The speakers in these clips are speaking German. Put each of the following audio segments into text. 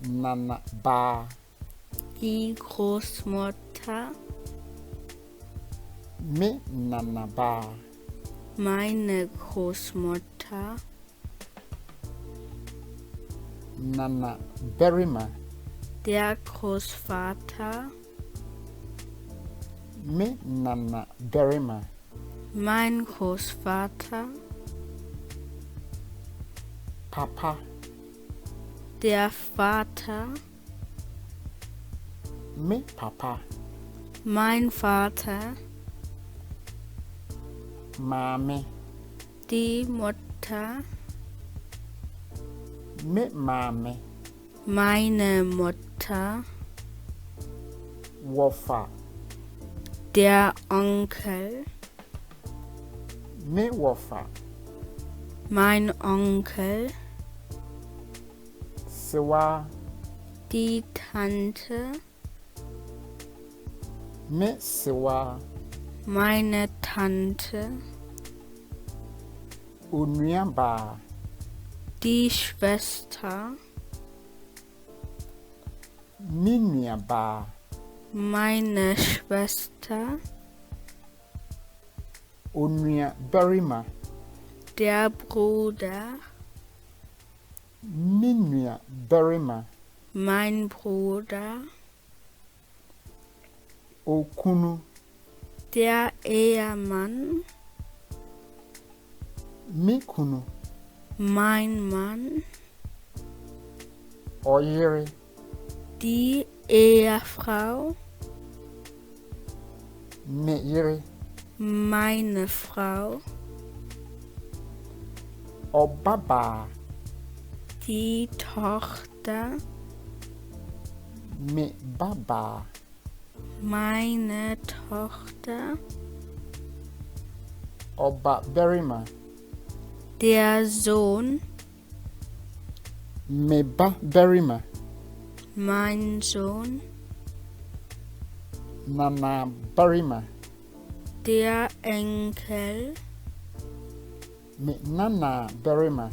Nana ba. Die Großmutter. Me nana ba. Meine Großmutter. Nana berima. Der Großvater. Me nana berima. Mein Großvater. Papa. Der Vater. Me papa. Mein Vater. Mame. Die Mutter. Me mame. Meine Mutter. Wofa. Der Onkel. Me wofa. Mein Onkel. Sewa. Die Tante. Me sewa. Meine Tante. Unuaba. Die Schwester. Minuaba. Meine Schwester. Unua berima. Der Bruder. Minua berima. Mein Bruder. Okunu. Der Ehemann. Mikunu. Mein Mann. Oyere. Die Ehefrau. Meyere. Meine Frau. Obaba. Die Tochter. Me baba. Meine Tochter. Oba berima. Der Sohn. Meba berima. Mein Sohn. Nana berima. Der Enkel. Me nana berima.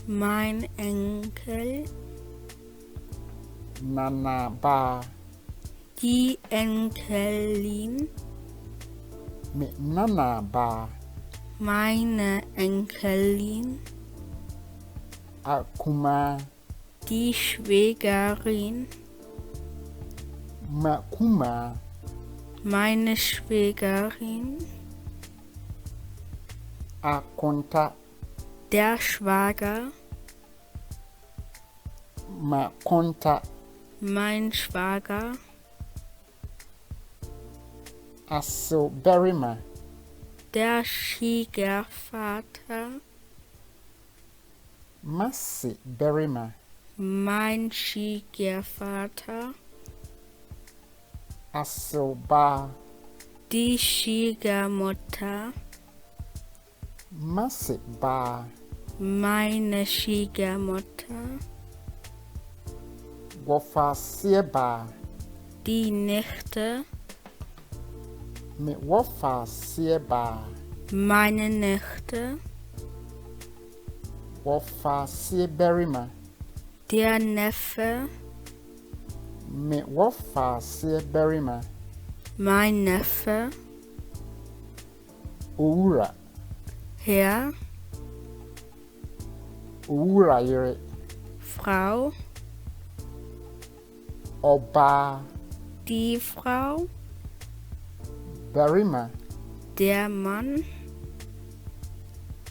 Mein Enkel. Nana ba. Die Enkelin. Me nana ba. Meine Enkelin. Akuma. Die Schwägerin. Makuma. Meine Schwägerin. Akonta. Der Schwager. Makonta. Mein Schwager. Aso berima. Der Schwiegervater. Masi berima. Mein Schwiegervater. Aso ba. Die Schwiegermutter. Masi ba. Meine Schwiegermutter. Wofa sieba. Die Nichte. Me wofa sieba. Meine Nichte. Wofa sieberima. Der Neffe. Me wofa sieberima. Mein Neffe. Owura. Herr. Owura yere. Frau. Oba. Die Frau. Berima. Der Mann.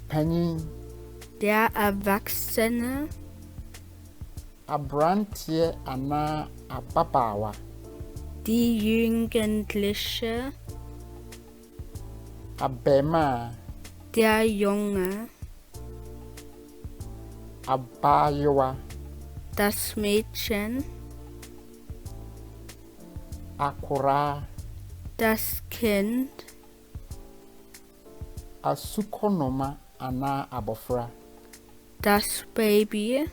Panyin. Der Erwachsene. Abrantie ana ababawa. Die Jugendliche. Abema. Der Junge. Abayewa. Das Mädchen. Akura. Das Kind. Asukonoma ana abofra. Das Baby.